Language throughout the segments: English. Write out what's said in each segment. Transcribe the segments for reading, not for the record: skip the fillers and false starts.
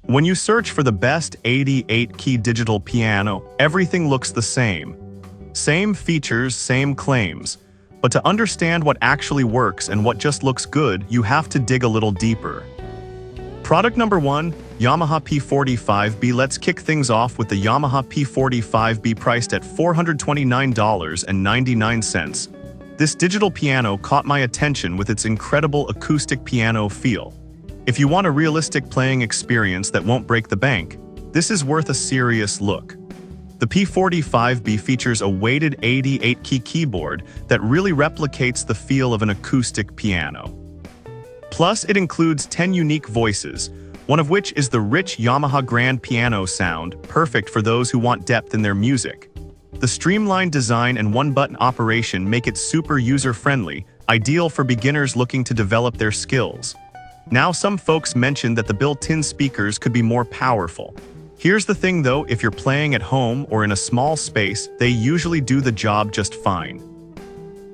When you search for the best 88-key digital piano, everything looks the same. Same features, same claims. But to understand what actually works and what just looks good, you have to dig a little deeper. Product number 1, Yamaha P45B. Let's kick things off with the Yamaha P45B, priced at $429.99. This digital piano caught my attention with its incredible acoustic piano feel. If you want a realistic playing experience that won't break the bank, this is worth a serious look. The P45B features a weighted 88-key keyboard that really replicates the feel of an acoustic piano. Plus, it includes 10 unique voices, one of which is the rich Yamaha grand piano sound, perfect for those who want depth in their music. The streamlined design and one-button operation make it super user-friendly, ideal for beginners looking to develop their skills. Now, some folks mentioned that the built-in speakers could be more powerful. Here's the thing though, if you're playing at home or in a small space, they usually do the job just fine.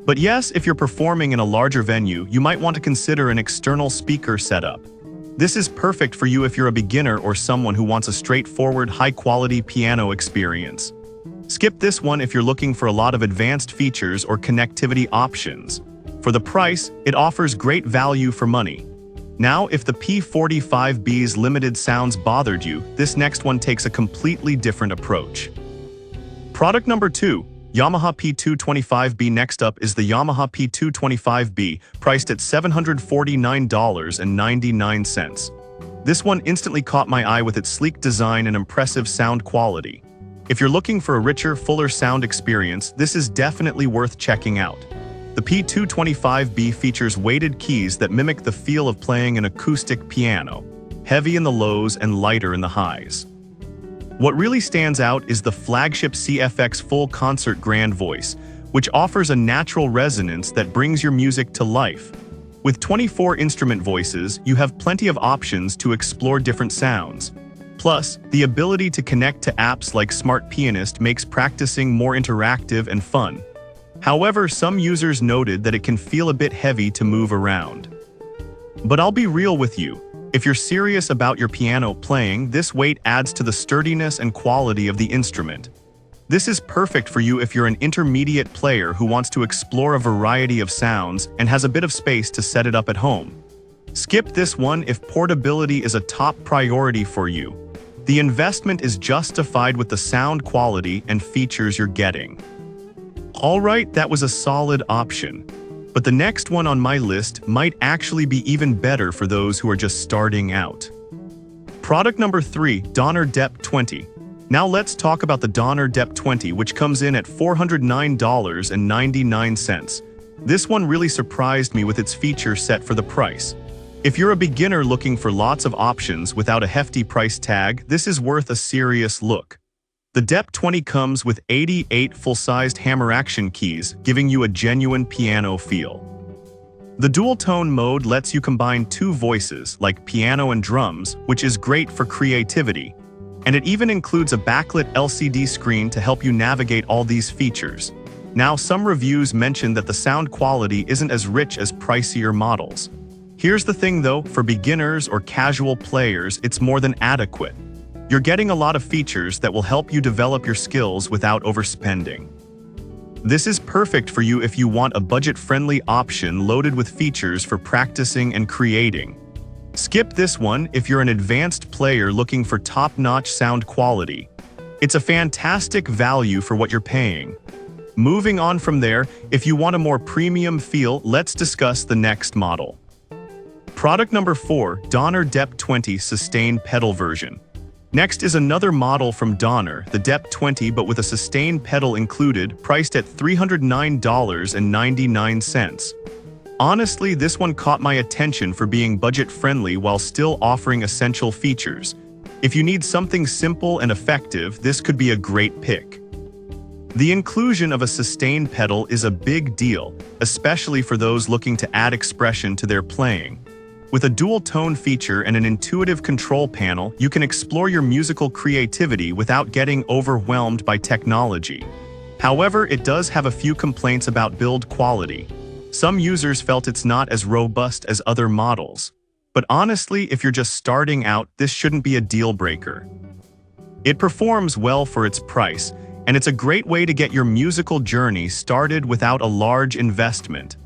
But yes, if you're performing in a larger venue, you might want to consider an external speaker setup. This is perfect for you if you're a beginner or someone who wants a straightforward, high-quality piano experience. Skip this one if you're looking for a lot of advanced features or connectivity options. For the price, it offers great value for money. Now, if the P45B's limited sounds bothered you, this next one takes a completely different approach. Product number 2, Yamaha P225B. Next up is the Yamaha P225B, priced at $749.99. This one instantly caught my eye with its sleek design and impressive sound quality. If you're looking for a richer, fuller sound experience, this is definitely worth checking out. The P225B features weighted keys that mimic the feel of playing an acoustic piano, heavy in the lows and lighter in the highs. What really stands out is the flagship CFX Full Concert Grand Voice, which offers a natural resonance that brings your music to life. With 24 instrument voices, you have plenty of options to explore different sounds. Plus, the ability to connect to apps like Smart Pianist makes practicing more interactive and fun. However, some users noted that it can feel a bit heavy to move around. But I'll be real with you. If you're serious about your piano playing, this weight adds to the sturdiness and quality of the instrument. This is perfect for you if you're an intermediate player who wants to explore a variety of sounds and has a bit of space to set it up at home. Skip this one if portability is a top priority for you. The investment is justified with the sound quality and features you're getting. Alright, that was a solid option. But the next one on my list might actually be even better for those who are just starting out. Product number 3, Donner Dep 20. Now let's talk about the Donner Dep 20, which comes in at $409.99. This one really surprised me with its feature set for the price. If you're a beginner looking for lots of options without a hefty price tag, this is worth a serious look. The Dep 20 comes with 88 full-sized hammer action keys, giving you a genuine piano feel. The dual-tone mode lets you combine two voices, like piano and drums, which is great for creativity. And it even includes a backlit LCD screen to help you navigate all these features. Now, some reviews mention that the sound quality isn't as rich as pricier models. Here's the thing though, for beginners or casual players, it's more than adequate. You're getting a lot of features that will help you develop your skills without overspending. This is perfect for you if you want a budget-friendly option loaded with features for practicing and creating. Skip this one if you're an advanced player looking for top-notch sound quality. It's a fantastic value for what you're paying. Moving on from there, if you want a more premium feel, let's discuss the next model. Product number 4, Donner Dep 20 Sustain Pedal version. Next is another model from Donner, the Dep 20, but with a sustain pedal included, priced at $309.99. Honestly, this one caught my attention for being budget-friendly while still offering essential features. If you need something simple and effective, this could be a great pick. The inclusion of a sustain pedal is a big deal, especially for those looking to add expression to their playing. With a dual-tone feature and an intuitive control panel, you can explore your musical creativity without getting overwhelmed by technology. However, it does have a few complaints about build quality. Some users felt it's not as robust as other models. But honestly, if you're just starting out, this shouldn't be a deal breaker. It performs well for its price, and it's a great way to get your musical journey started without a large investment.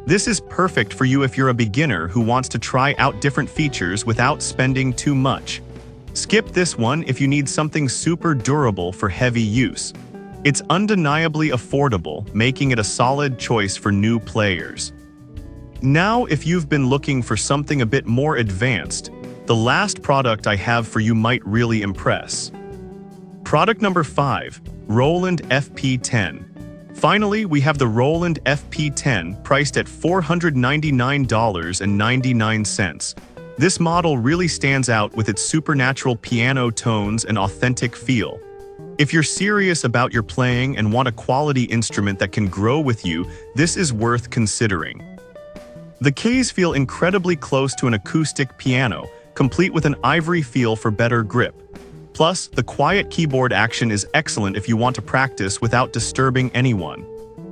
This is perfect for you if you're a beginner who wants to try out different features without spending too much. Skip this one if you need something super durable for heavy use. It's undeniably affordable, making it a solid choice for new players. Now, if you've been looking for something a bit more advanced, the last product I have for you might really impress. Product number 5, Roland FP10. Finally, we have the Roland FP10 priced at $499.99. This model really stands out with its supernatural piano tones and authentic feel. If you're serious about your playing and want a quality instrument that can grow with you, this is worth considering. The keys feel incredibly close to an acoustic piano, complete with an ivory feel for better grip. Plus, the quiet keyboard action is excellent if you want to practice without disturbing anyone.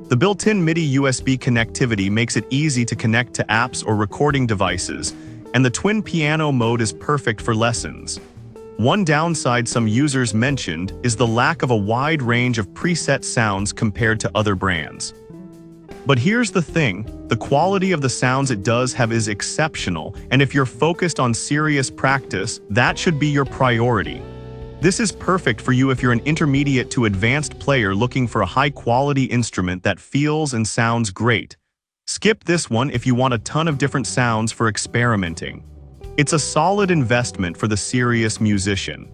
The built-in MIDI USB connectivity makes it easy to connect to apps or recording devices, and the twin piano mode is perfect for lessons. One downside some users mentioned is the lack of a wide range of preset sounds compared to other brands. But here's the thing, the quality of the sounds it does have is exceptional, and if you're focused on serious practice, that should be your priority. This is perfect for you if you're an intermediate to advanced player looking for a high-quality instrument that feels and sounds great. Skip this one if you want a ton of different sounds for experimenting. It's a solid investment for the serious musician.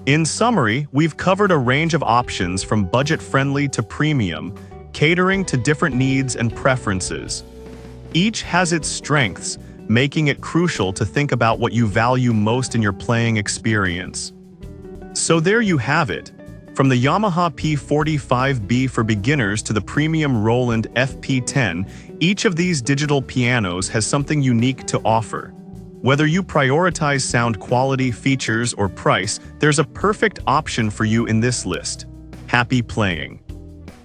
In summary, we've covered a range of options from budget-friendly to premium, catering to different needs and preferences. Each has its strengths, making it crucial to think about what you value most in your playing experience. So there you have it. From the Yamaha P45B for beginners to the premium Roland FP10, each of these digital pianos has something unique to offer. Whether you prioritize sound quality, features, or price, there's a perfect option for you in this list. Happy playing!